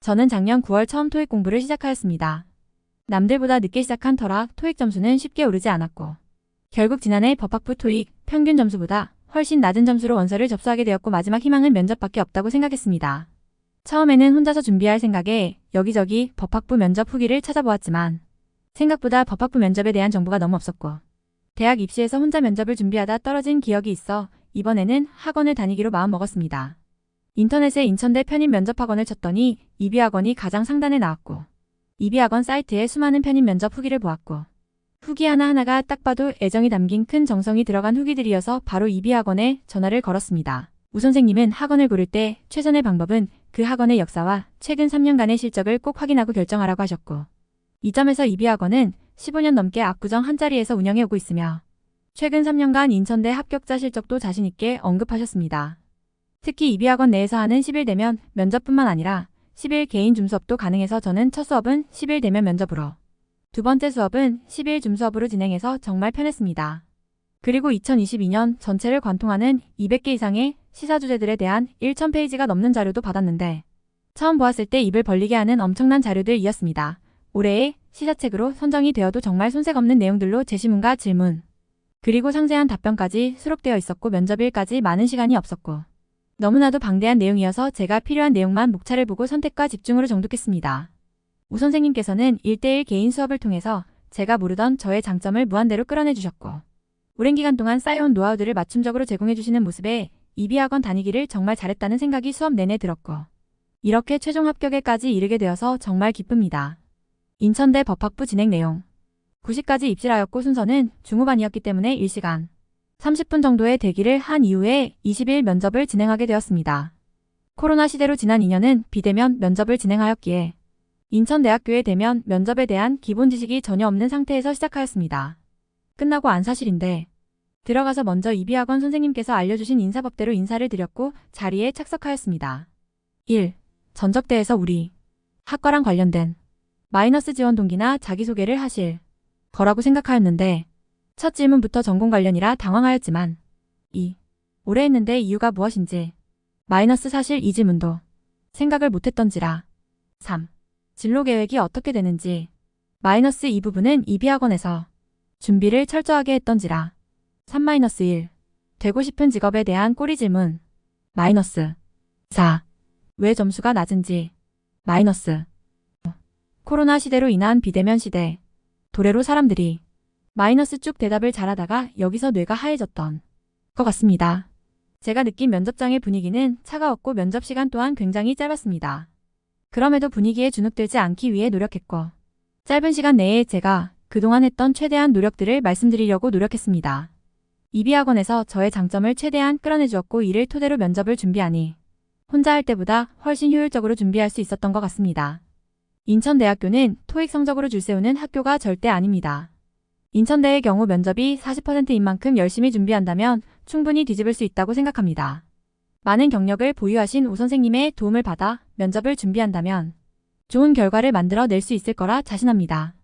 저는 작년 9월 처음 토익 공부를 시작하였습니다. 남들보다 늦게 시작한 터라 토익 점수는 쉽게 오르지 않았고 결국 지난해 법학부 토익 평균 점수보다 훨씬 낮은 점수로 원서를 접수하게 되었고 마지막 희망은 면접밖에 없다고 생각했습니다. 처음에는 혼자서 준비할 생각에 여기저기 법학부 면접 후기를 찾아보았지만 생각보다 법학부 면접에 대한 정보가 너무 없었고 대학 입시에서 혼자 면접을 준비하다 떨어진 기억이 있어 이번에는 학원을 다니기로 마음먹었습니다. 인터넷에 인천대 편입 면접학원을 쳤더니 이비학원이 가장 상단에 나왔고 이비학원 사이트에 수많은 편입 면접 후기를 보았고 후기 하나하나가 딱 봐도 애정이 담긴 큰 정성이 들어간 후기들이어서 바로 이비학원에 전화를 걸었습니다. 우 선생님은 학원을 고를 때 최선의 방법은 그 학원의 역사와 최근 3년간의 실적을 꼭 확인하고 결정하라고 하셨고 이 점에서 이비학원은 15년 넘게 압구정 한자리에서 운영해 오고 있으며 최근 3년간 인천대 합격자 실적도 자신있게 언급하셨습니다. 특히 이비학원 내에서 하는 10일 대면 면접뿐만 아니라 10일 개인 줌수업도 가능해서 저는 첫 수업은 10일 대면 면접으로 두 번째 수업은 10일 줌수업으로 진행해서 정말 편했습니다. 그리고 2022년 전체를 관통하는 200개 이상의 시사 주제들에 대한 1000페이지가 넘는 자료도 받았는데 처음 보았을 때 입을 벌리게 하는 엄청난 자료들이었습니다. 올해의 시사책으로 선정이 되어도 정말 손색 없는 내용들로 제시문과 질문 그리고 상세한 답변까지 수록되어 있었고 면접일까지 많은 시간이 없었고 너무나도 방대한 내용이어서 제가 필요한 내용만 목차를 보고 선택과 집중으로 정독했습니다. 우 선생님께서는 1대1 개인 수업을 통해서 제가 모르던 저의 장점을 무한대로 끌어내 주셨고 오랜 기간 동안 쌓여온 노하우들을 맞춤적으로 제공해 주시는 모습에 이비학원 다니기를 정말 잘했다는 생각이 수업 내내 들었고 이렇게 최종 합격에까지 이르게 되어서 정말 기쁩니다. 인천대 법학부 진행 내용 9시까지 입시를 하였고 순서는 중후반이었기 때문에 1시간 30분 정도의 대기를 한 이후에 20일 면접을 진행하게 되었습니다. 코로나 시대로 지난 2년은 비대면 면접을 진행하였기에 인천대학교의 대면 면접에 대한 기본 지식이 전혀 없는 상태에서 시작하였습니다. 끝나고 안 사실인데 들어가서 먼저 이비학원 선생님께서 알려주신 인사법대로 인사를 드렸고 자리에 착석하였습니다. 1. 전적대에서 우리 학과랑 관련된 마이너스 지원 동기나 자기소개를 하실 거라고 생각하였는데 첫 질문부터 전공 관련이라 당황하였지만 2. 오래 했는데 이유가 무엇인지 마이너스 사실 이 질문도 생각을 못했던지라 3. 진로 계획이 어떻게 되는지 마이너스 이 부분은 이비학원에서 준비를 철저하게 했던지라 3-1. 되고 싶은 직업에 대한 꼬리 질문 마이너스 4. 왜 점수가 낮은지 마이너스 코로나 시대로 인한 비대면 시대 도래로 사람들이 마이너스 쭉 대답을 잘하다가 여기서 뇌가 하얘졌던 것 같습니다. 제가 느낀 면접장의 분위기는 차가웠고 면접 시간 또한 굉장히 짧았습니다. 그럼에도 분위기에 주눅들지 않기 위해 노력했고 짧은 시간 내에 제가 그동안 했던 최대한 노력들을 말씀드리려고 노력했습니다. 이비학원에서 저의 장점을 최대한 끌어내주었고 이를 토대로 면접을 준비하니 혼자 할 때보다 훨씬 효율적으로 준비할 수 있었던 것 같습니다. 인천대학교는 토익 성적으로 줄세우는 학교가 절대 아닙니다. 인천대의 경우 면접이 40%인 만큼 열심히 준비한다면 충분히 뒤집을 수 있다고 생각합니다. 많은 경력을 보유하신 우 선생님의 도움을 받아 면접을 준비한다면 좋은 결과를 만들어 낼 수 있을 거라 자신합니다.